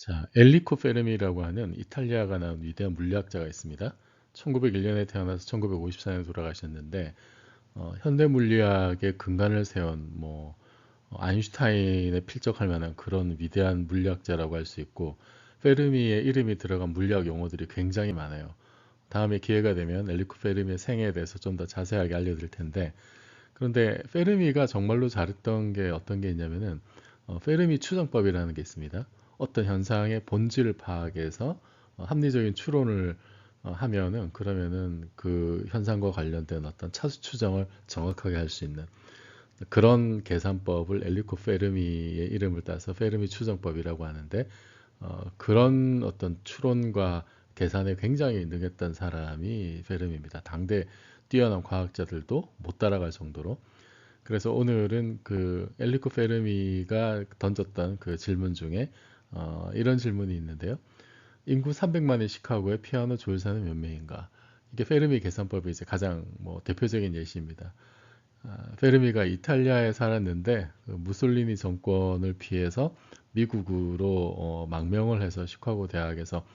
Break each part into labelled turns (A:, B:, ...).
A: 자, 엘리코 페르미라고 하는 이탈리아가 나온 위대한 물리학자가 있습니다. 1901년에 태어나서 1954년에 돌아가셨는데 현대 물리학의 근간을 세운 아인슈타인에 필적할 만한 그런 위대한 물리학자라고 할 수 있고, 페르미의 이름이 들어간 물리학 용어들이 굉장히 많아요. 다음에 기회가 되면 엘리코 페르미의 생애에 대해서 좀 더 자세하게 알려드릴 텐데, 그런데 페르미가 정말로 잘했던 게 어떤 게 있냐면은 페르미 추정법이라는 게 있습니다. 어떤 현상의 본질을 파악해서 합리적인 추론을 하면은, 그러면은 그 현상과 관련된 어떤 차수 추정을 정확하게 할 수 있는 그런 계산법을 엘리코 페르미의 이름을 따서 페르미 추정법이라고 하는데, 그런 어떤 추론과 계산에 굉장히 능했던 사람이 페르미입니다. 당대 뛰어난 과학자들도 못 따라갈 정도로. 그래서 오늘은 그 엘리코 페르미가 던졌던 그 질문 중에 이런 질문이 있는데요. 인구 300만의 시카고의 피아노 조율사는 몇 명인가? 이게 페르미 계산법의 이제 가장 대표적인 예시입니다. 페르미가 이탈리아에 살았는데 그 무솔리니 정권을 피해서 미국으로 망명을 해서 시카고 대학에서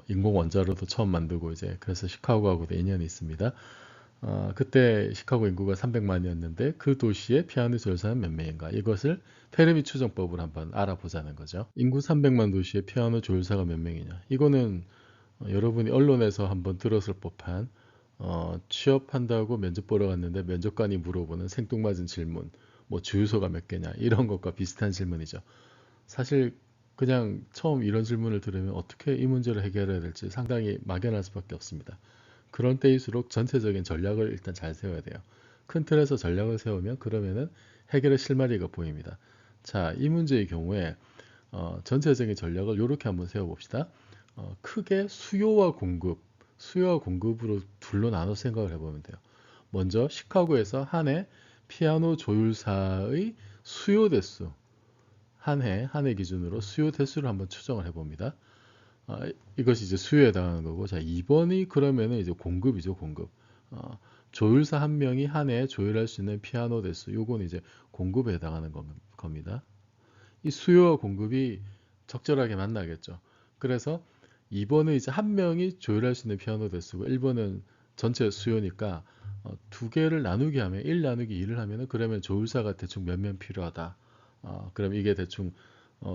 A: 인공 원자로도 처음 만들고, 이제 그래서 시카고하고도 인연이 있습니다. 그때 시카고 인구가 300만이었는데 그 도시의 피아노 조율사는 몇 명인가? 이것을 페르미 추정법으로 한번 알아보자는 거죠. 인구 300만 도시의 피아노 조율사가 몇 명이냐? 이거는 여러분이 언론에서 한번 들었을 법한 취업한다고 면접 보러 갔는데 면접관이 물어보는 생뚱맞은 질문, 주유소가 몇 개냐, 이런 것과 비슷한 질문이죠. 사실 그냥 처음 이런 질문을 들으면 어떻게 이 문제를 해결해야 될지 상당히 막연할 수밖에 없습니다. 그런 때일수록 전체적인 전략을 일단 잘 세워야 돼요. 큰 틀에서 전략을 세우면 그러면은 해결의 실마리가 보입니다. 자, 이 문제의 경우에 전체적인 전략을 이렇게 한번 세워봅시다. 크게 수요와 공급으로 둘로 나눠 생각을 해보면 돼요. 먼저 시카고에서 한 해 피아노 조율사의 수요 대수, 한 해 기준으로 수요 대수를 한번 추정을 해봅니다. 이것이 이제 수요에 해당하는 거고, 자, 2번이 그러면은 이제 공급이죠, 공급. 어, 조율사 한 명이 한 해에 조율할 수 있는 피아노 대수, 요건 이제 공급에 해당하는 겁니다. 이 수요와 공급이 적절하게 만나겠죠. 그래서 2번은 이제 한 명이 조율할 수 있는 피아노 대수고, 1번은 전체 수요니까 두 개를 나누기 하면 1 나누기 2를 하면은, 그러면 조율사가 대충 몇 명 필요하다. 그럼 이게 대충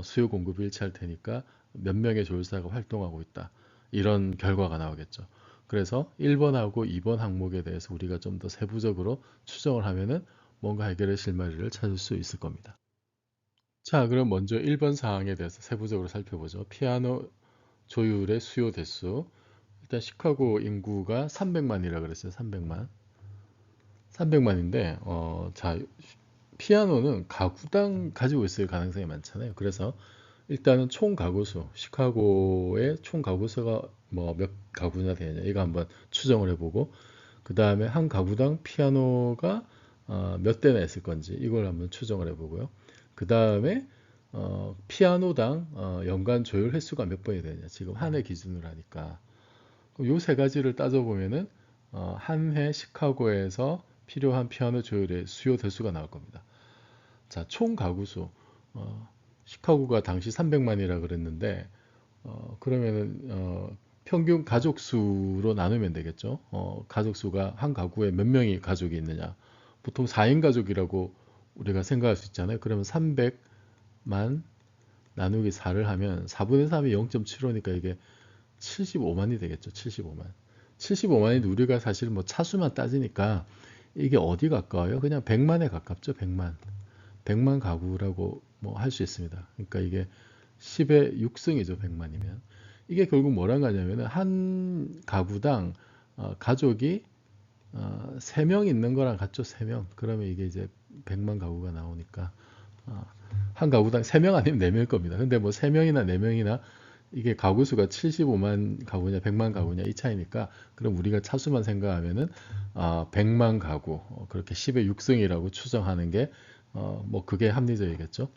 A: 수요 공급이 일치할 테니까 몇 명의 조율사가 활동하고 있다. 이런 결과가 나오겠죠. 그래서 1번하고 2번 항목에 대해서 우리가 좀 더 세부적으로 추정을 하면은 뭔가 해결의 실마리를 찾을 수 있을 겁니다. 자, 그럼 먼저 1번 사항에 대해서 세부적으로 살펴보죠. 피아노 조율의 수요 대수. 일단 시카고 인구가 300만이라 그랬어요. 300만. 300만인데 자, 피아노는 가구당 가지고 있을 가능성이 많잖아요. 그래서 일단은 총 가구수, 시카고의 총 가구수가 몇 가구나 되느냐, 이거 한번 추정을 해보고, 그 다음에 한 가구당 피아노가 몇 대나 있을 건지 이걸 한번 추정을 해보고요. 그 다음에 피아노당 연간 조율 횟수가 몇 번이 되느냐, 지금 한 해 기준으로 하니까. 요 세 가지를 따져보면은 한 해 시카고에서 필요한 피아노 조율의 수요 대수가 나올 겁니다. 자, 총 가구수. 시카고가 당시 300만이라 그랬는데, 그러면은, 평균 가족 수로 나누면 되겠죠. 가족 수가 한 가구에 몇 명이 가족이 있느냐. 보통 4인 가족이라고 우리가 생각할 수 있잖아요. 그러면 300만 나누기 4를 하면 4분의 3이 0.75니까 이게 75만이 되겠죠. 75만. 75만이 우리가 사실 차수만 따지니까 이게 어디 가까워요? 그냥 100만에 가깝죠. 100만. 100만 가구라고 할 수 있습니다. 그러니까 이게 10의 6승이죠. 100만이면. 이게 결국 뭐란 거냐면은 한 가구당 가족이 3명 있는 거랑 같죠. 3명. 그러면 이게 이제 100만 가구가 나오니까 한 가구당 3명 아니면 4명일 겁니다. 근데 3명이나 4명이나 이게 가구 수가 75만 가구냐 100만 가구냐 이 차이니까, 그럼 우리가 차수만 생각하면은 100만 가구, 그렇게 10의 6승이라고 추정하는 게 그게 합리적이겠죠.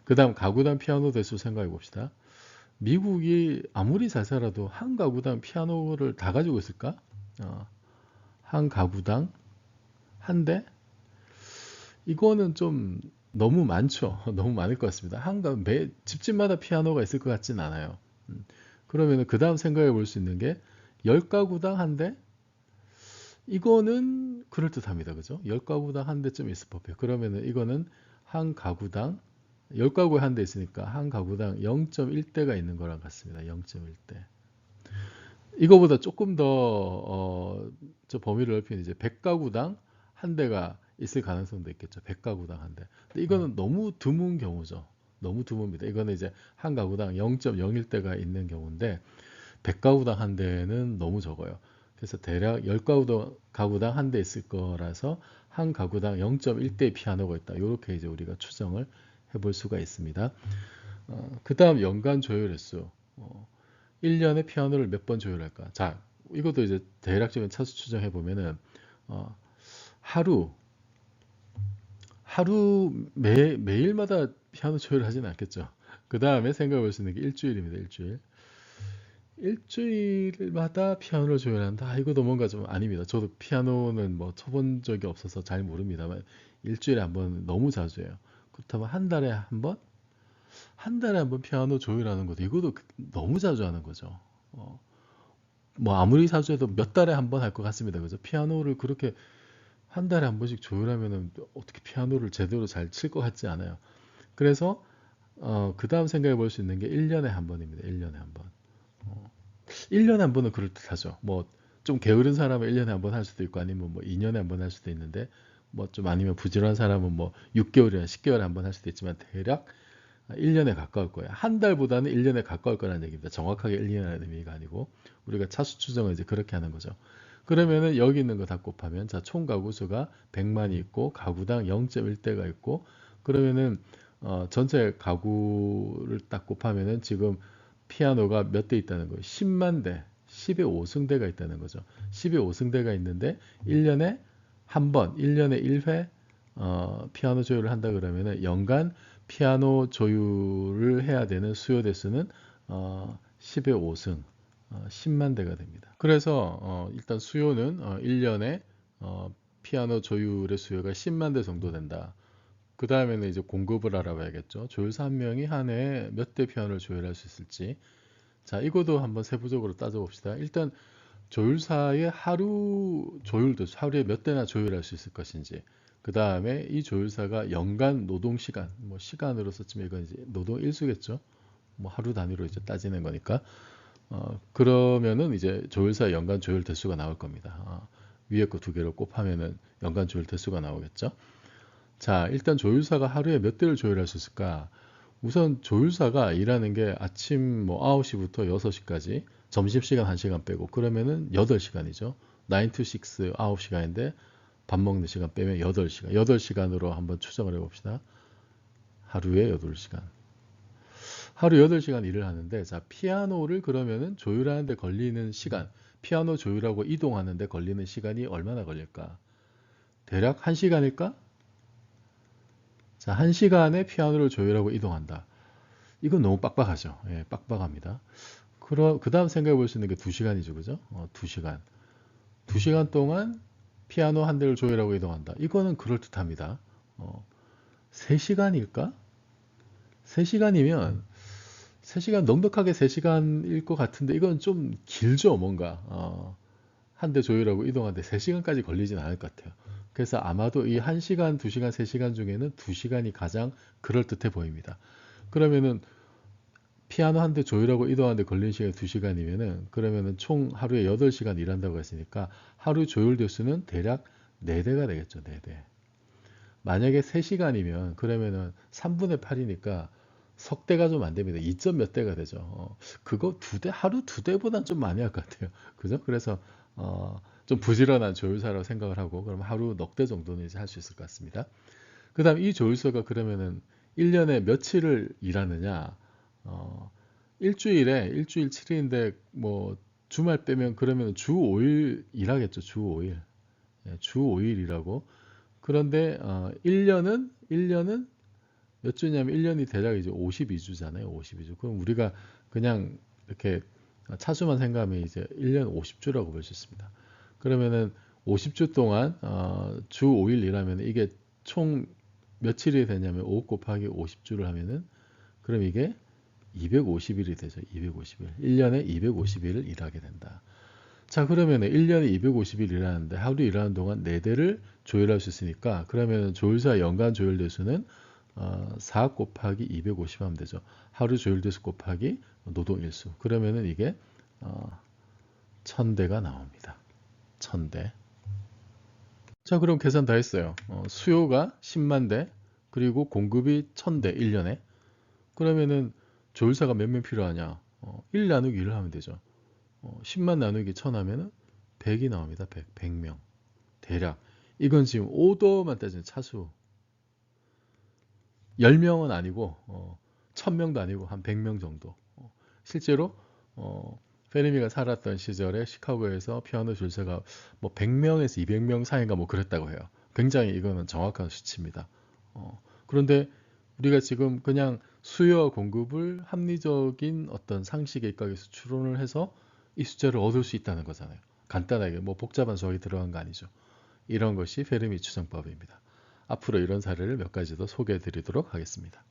A: 그 다음 가구당 피아노 대수 생각해 봅시다. 미국이 아무리 잘 살아도 한 가구당 피아노를 다 가지고 있을까? 한 가구당 한 대? 이거는 좀 너무 많죠. 너무 많을 것 같습니다. 매 집집마다 피아노가 있을 것 같진 않아요. 그러면은 그 다음 생각해 볼 수 있는 게 10가구당 한 대? 이거는 그럴듯합니다. 그죠? 10가구당 한 대쯤 있을 법해요. 그러면은 이거는 한 가구당 10가구에 한 대 있으니까 한 가구당 0.1대가 있는 거랑 같습니다. 0.1대. 이거보다 조금 더 저 범위를 넓히는 이제 100가구당 한 대가 있을 가능성도 있겠죠. 100가구당 한 대. 근데 이거는 너무 드문 경우죠. 너무 드뭅니다. 이거는 이제 한 가구당 0.01대가 있는 경우인데 100가구당 한 대는 너무 적어요. 그래서 대략 10가구당 한 대 있을 거라서 한 가구당 0.1대 피아노가 있다. 이렇게 이제 우리가 추정을 해볼 수가 있습니다. 그 다음 연간 조율 횟수. 1년에 피아노를 몇 번 조율할까? 자, 이것도 이제 대략적인 차수 추정해 보면은 어, 하루 매일마다 피아노 조율을 하지는 않겠죠. 그 다음에 생각해 볼 수 있는 게 일주일입니다. 일주일. 일주일마다 피아노를 조율한다. 이것도 뭔가 좀 아닙니다. 저도 피아노는 뭐 쳐본 적이 없어서 잘 모릅니다만 일주일에 한 번 너무 자주 해요. 그렇다면 한 달에 한 번? 한 달에 한 번 피아노 조율하는 것도 이것도 너무 자주 하는 거죠. 어, 뭐 아무리 자주 해도 몇 달에 한 번 할 것 같습니다. 그죠? 피아노를 그렇게 한 달에 한 번씩 조율하면은 어떻게 피아노를 제대로 잘 칠 것 같지 않아요. 그래서 그 다음 생각해 볼 수 있는 게 1년에 한 번입니다. 1년에 한 번. 어, 1년에 한 번은 그럴듯하죠. 뭐 좀 게으른 사람은 1년에 한 번 할 수도 있고 아니면 뭐 2년에 한 번 할 수도 있는데 뭐 좀 아니면 부지런한 사람은 뭐 6개월이나 10개월에 한 번 할 수도 있지만 대략 1년에 가까울 거예요. 한 달보다는 1년에 가까울 거라는 얘기입니다. 정확하게 1년이라는 의미가 아니고 우리가 차수 추정을 이제 그렇게 하는 거죠. 그러면은 여기 있는 거 다 곱하면 자, 총 가구 수가 100만이 있고 가구당 0.1대가 있고 그러면은 전체 가구를 딱 곱하면은 지금 피아노가 몇 대 있다는 거예요. 10만 대, 10의 5승대가 있다는 거죠. 10의 5승대가 있는데 1년에 한 번, 1년에 1회 피아노 조율을 한다 그러면은 연간 피아노 조율을 해야 되는 수요 대수는 10의 5승, 10만 대가 됩니다. 그래서 일단 수요는 1년에 피아노 조율의 수요가 10만 대 정도 된다. 그 다음에는 이제 공급을 알아봐야겠죠. 조율사 한 명이 한 해에 몇 대 피아노를 조율할 수 있을지. 자, 이것도 한번 세부적으로 따져봅시다. 일단 조율사의 하루 조율도 하루에 몇 대나 조율할 수 있을 것인지. 그 다음에 이 조율사가 연간 노동 시간, 뭐 시간으로서 치면 이건 이제 노동 일수겠죠. 뭐 하루 단위로 이제 따지는 거니까. 그러면은 이제 조율사 연간 조율 대수가 나올 겁니다. 위에 거 두 개를 곱하면은 연간 조율 대수가 나오겠죠. 자, 일단 조율사가 하루에 몇 대를 조율할 수 있을까? 우선 조율사가 일하는 게 아침 뭐 9시부터 6시까지 점심시간 1시간 빼고 그러면은 8시간이죠. 9 to 6 9시간인데 밥 먹는 시간 빼면 8시간. 8시간으로 한번 추정을 해봅시다. 하루에 8시간. 하루 8시간 일을 하는데 자, 피아노를 그러면은 조율하는 데 걸리는 시간, 피아노 조율하고 이동하는 데 걸리는 시간이 얼마나 걸릴까? 대략 1시간일까? 자, 1시간에 피아노를 조율하고 이동한다. 이건 너무 빡빡하죠. 예, 빡빡합니다. 그 다음 생각해 볼 수 있는 게 2시간이죠. 그죠? 2시간. 2시간 동안 피아노 한 대를 조율하고 이동한다. 이거는 그럴듯합니다. 3시간일까? 3시간이면 3시간 넉넉하게 3시간일 것 같은데 이건 좀 길죠. 뭔가 한 대 조율하고 이동하는데 3시간까지 걸리진 않을 것 같아요. 그래서 아마도 이 1시간, 2시간, 3시간 중에는 2시간이 가장 그럴듯해 보입니다. 그러면은 피아노 한 대 조율하고 이동하는데 걸리는 시간이 2시간이면은 그러면은 총 하루에 8시간 일한다고 했으니까 하루 조율 대수는 대략 4대가 되겠죠. 4대. 만약에 3시간이면 그러면은 3분의 8이니까 석 대가 좀 안 됩니다. 2점 몇 대가 되죠. 그거 하루 2대보단 좀 많이 할 것 같아요. 그죠? 그래서 좀 부지런한 조율사라고 생각을 하고 그럼 하루 넉 대 정도는 이제 할 수 있을 것 같습니다. 그다음 이 조율사가 그러면은 1년에 며칠을 일하느냐? 일주일 7일인데 뭐 주말 빼면 그러면 주 5일 일하겠죠. 주 5일. 예, 주 5일 일하고 그런데 1년은 몇 주냐면 1년이 대략 이제 52주잖아요. 52주. 그럼 우리가 그냥 이렇게 차수만 생각하면 이제 1년 50주라고 볼 수 있습니다. 그러면은 50주 동안 주 5일 일하면 이게 총 며칠이 되냐면 5 곱하기 50주를 하면은 그럼 이게 250일이 되죠. 250일. 1년에 250일을 일하게 된다. 자, 그러면 1년에 250일 일하는데 하루 일하는 동안 4대를 조율할 수 있으니까 그러면 조율사 연간 조율대수는 4 곱하기 250 하면 되죠. 하루 조율대수 곱하기 노동일수. 그러면은 이게 1000대가 나옵니다. 1000대. 자, 그럼 계산 다 했어요. 수요가 10만 대, 그리고 공급이 1000대 1년에. 그러면은 조율사가 몇 명 필요하냐? 1 나누기 1을 하면 되죠. 10만 나누기 1000 하면은 100이 나옵니다. 100, 100명. 대략. 이건 지금 오더만 따지는 차수. 10명은 아니고 1000명도 아니고 한 100명 정도. 실제로 페르미가 살았던 시절에 시카고에서 피아노 줄세가 뭐 100명에서 200명 사이인가 뭐 그랬다고 해요. 굉장히 이거는 정확한 수치입니다. 그런데 우리가 지금 그냥 수요와 공급을 합리적인 어떤 상식에 입각해서 추론을 해서 이 숫자를 얻을 수 있다는 거잖아요. 간단하게 뭐 복잡한 수학이 들어간 거 아니죠. 이런 것이 페르미 추정법입니다. 앞으로 이런 사례를 몇 가지 더 소개해 드리도록 하겠습니다.